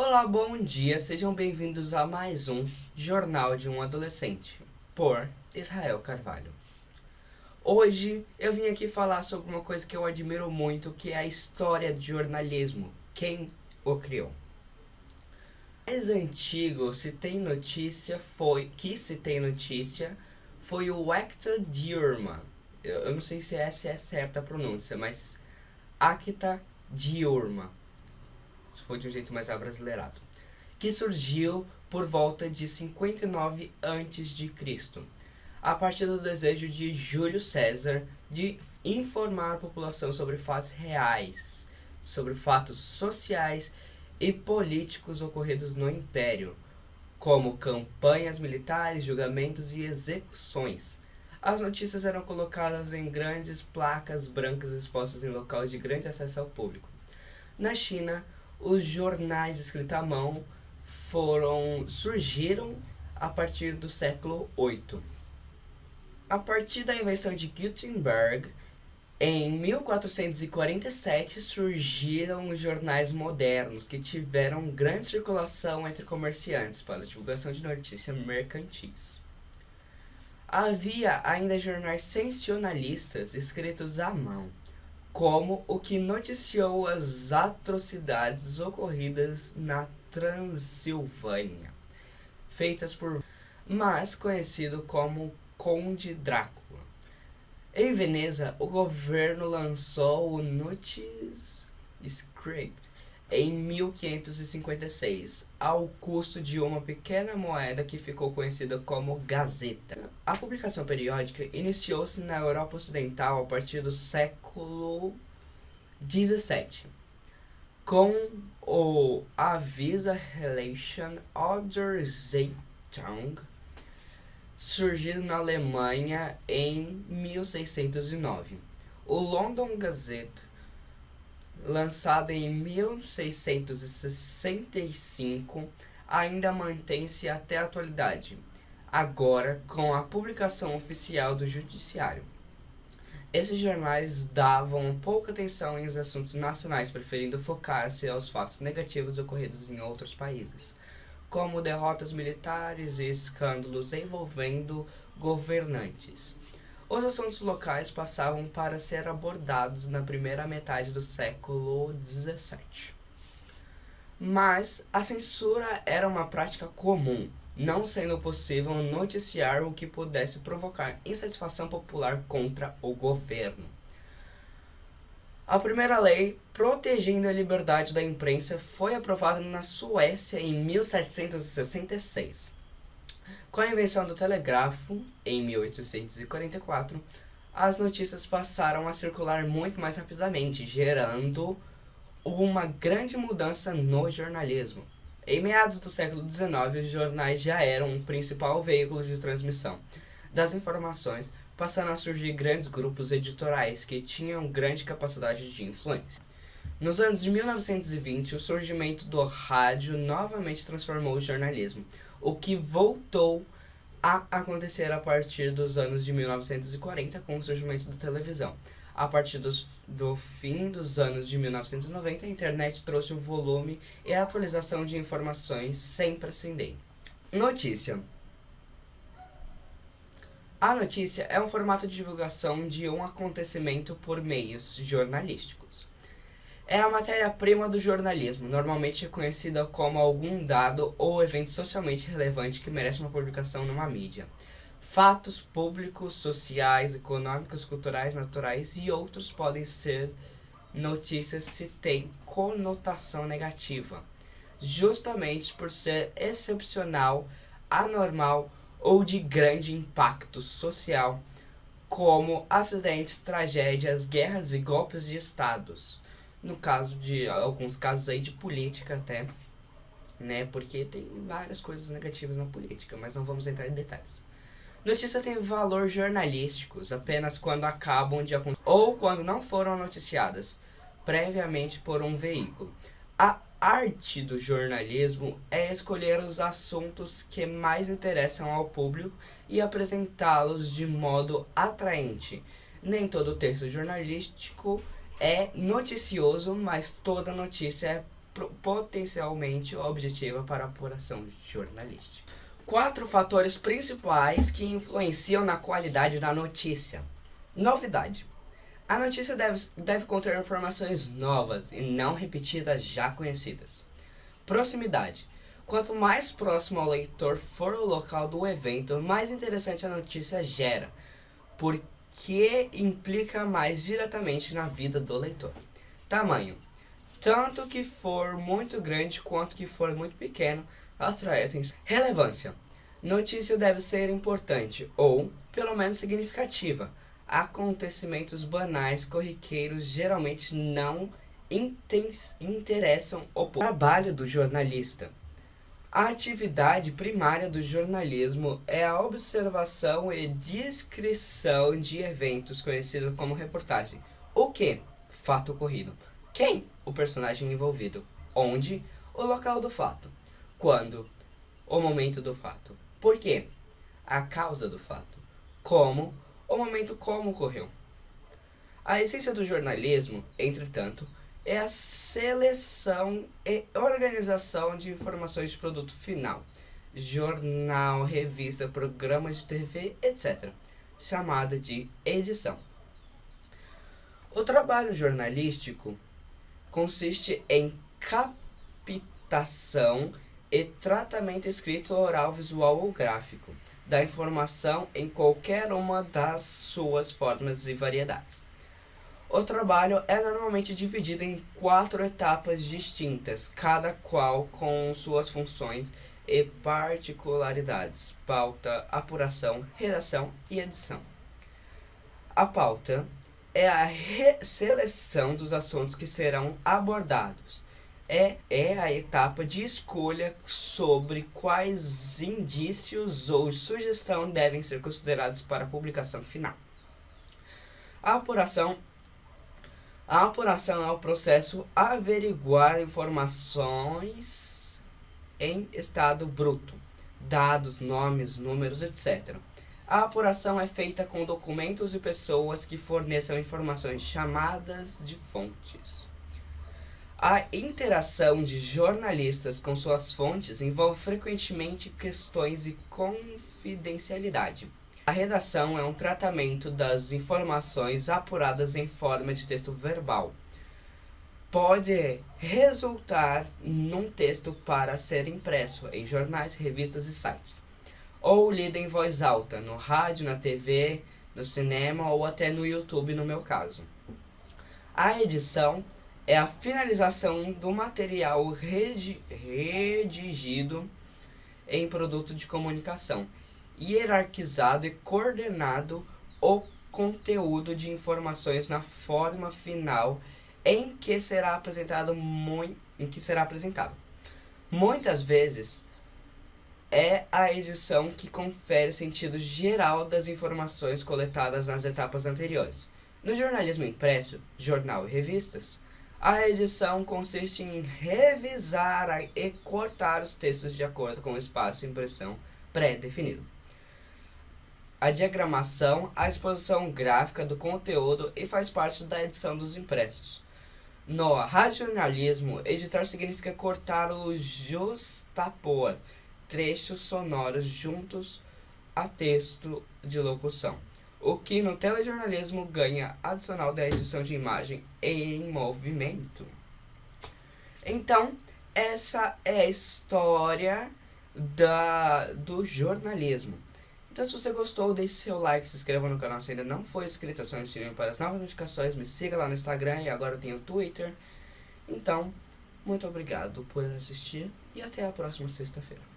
Olá, bom dia, sejam bem-vindos a mais um Jornal de um Adolescente, por Israel Carvalho. Hoje eu vim aqui falar sobre uma coisa que eu admiro muito, que é a história de jornalismo, quem o criou. O mais antigo se tem notícia foi o Acta Diurna. Eu não sei se essa é certa a pronúncia, mas Acta Diurna, se for de um jeito mais abrasileirado, que surgiu por volta de 59 a.C., a partir do desejo de Júlio César de informar a população sobre fatos reais, sobre fatos sociais e políticos ocorridos no Império, como campanhas militares, julgamentos e execuções. As notícias eram colocadas em grandes placas brancas expostas em locais de grande acesso ao público. Na China, os jornais escritos à mão surgiram a partir do século VIII. A partir da invenção de Gutenberg, em 1447 surgiram os jornais modernos, que tiveram grande circulação entre comerciantes para a divulgação de notícias mercantis. Havia ainda jornais sensacionalistas escritos à mão, como o que noticiou as atrocidades ocorridas na Transilvânia, feitas por mas conhecido como Conde Drácula. Em Veneza, o governo lançou o Notice Script em 1556, ao custo de uma pequena moeda que ficou conhecida como Gazeta. A publicação periódica iniciou-se na Europa Ocidental a partir do século XVII, com o Avisa-Relation oder Zeitung, surgido na Alemanha em 1609. O London Gazette, lançado em 1665, ainda mantém-se até a atualidade, agora com a publicação oficial do Judiciário. Esses jornais davam pouca atenção aos assuntos nacionais, preferindo focar-se aos fatos negativos ocorridos em outros países, como derrotas militares e escândalos envolvendo governantes. Os assuntos locais passavam para ser abordados na primeira metade do século XVII. Mas a censura era uma prática comum, não sendo possível noticiar o que pudesse provocar insatisfação popular contra o governo. A primeira lei protegendo a liberdade da imprensa foi aprovada na Suécia em 1766. Com a invenção do telégrafo, em 1844, as notícias passaram a circular muito mais rapidamente, gerando uma grande mudança no jornalismo. Em meados do século XIX, os jornais já eram o principal veículo de transmissão das informações, passando a surgir grandes grupos editorais que tinham grande capacidade de influência. Nos anos de 1920, o surgimento do rádio novamente transformou o jornalismo, o que voltou a acontecer a partir dos anos de 1940 com o surgimento da televisão. A partir do fim dos anos de 1990, a internet trouxe um volume e a atualização de informações sem precedentes. Notícia. A notícia é um formato de divulgação de um acontecimento por meios jornalísticos. É a matéria-prima do jornalismo, normalmente reconhecida como algum dado ou evento socialmente relevante que merece uma publicação numa mídia. Fatos públicos, sociais, econômicos, culturais, naturais e outros podem ser notícias se têm conotação negativa, justamente por ser excepcional, anormal ou de grande impacto social, como acidentes, tragédias, guerras e golpes de estados. No caso de alguns casos aí de política até, né? Porque tem várias coisas negativas na política, mas não vamos entrar em detalhes. Notícias têm valor jornalístico apenas quando acabam de acontecer ou quando não foram noticiadas previamente por um veículo. A arte do jornalismo é escolher os assuntos que mais interessam ao público e apresentá-los de modo atraente. Nem todo texto jornalístico é noticioso, mas toda notícia potencialmente objetiva para a apuração jornalística. 4 fatores principais que influenciam na qualidade da notícia. Novidade. A notícia deve conter informações novas e não repetidas já conhecidas. Proximidade. Quanto mais próximo ao leitor for o local do evento, mais interessante a notícia gera, porque implica mais diretamente na vida do leitor. Tamanho. Tanto que for muito grande quanto que for muito pequeno, atrai atenção. Relevância. Notícia deve ser importante ou, pelo menos, significativa. Acontecimentos banais, corriqueiros, geralmente não interessam o povo. Trabalho do jornalista. A atividade primária do jornalismo é a observação e descrição de eventos conhecidos como reportagem. O que? Fato ocorrido. Quem? O personagem envolvido. Onde? O local do fato. Quando? O momento do fato. Por quê? A causa do fato. Como? O momento como ocorreu. A essência do jornalismo, entretanto, é a seleção e organização de informações de produto final. Jornal, revista, programa de TV, etc. Chamada de edição. O trabalho jornalístico consiste em captação e tratamento escrito, oral, visual ou gráfico da informação em qualquer uma das suas formas e variedades. O trabalho é normalmente dividido em 4 etapas distintas, cada qual com suas funções e particularidades: pauta, apuração, redação e edição. A pauta é a seleção dos assuntos que serão abordados. É a etapa de escolha sobre quais indícios ou sugestão devem ser considerados para a publicação final. A apuração é o processo averiguar informações em estado bruto, dados, nomes, números, etc. A apuração é feita com documentos e pessoas que forneçam informações chamadas de fontes. A interação de jornalistas com suas fontes envolve frequentemente questões de confidencialidade. A redação é um tratamento das informações apuradas em forma de texto verbal. Pode resultar num texto para ser impresso em jornais, revistas e sites, ou lido em voz alta, no rádio, na TV, no cinema ou até no YouTube, no meu caso. A edição é a finalização do material redigido em produto de comunicação, hierarquizado e coordenado o conteúdo de informações na forma final em que será apresentado. Muitas vezes é a edição que confere sentido geral das informações coletadas nas etapas anteriores. No jornalismo impresso, jornal e revistas, a edição consiste em revisar e cortar os textos de acordo com o espaço de impressão pré-definido. A diagramação, a exposição gráfica do conteúdo e faz parte da edição dos impressos. No radiojornalismo, editar significa cortar ou justapor trechos sonoros juntos a texto de locução, o que no telejornalismo ganha adicional da edição de imagem em movimento. Então, essa é a história do jornalismo. Então, se você gostou, deixe seu like, se inscreva no canal se ainda não for inscrito, acione o sininho para as novas notificações, me siga lá no Instagram e agora eu tenho o Twitter. Então, muito obrigado por assistir e até a próxima sexta-feira.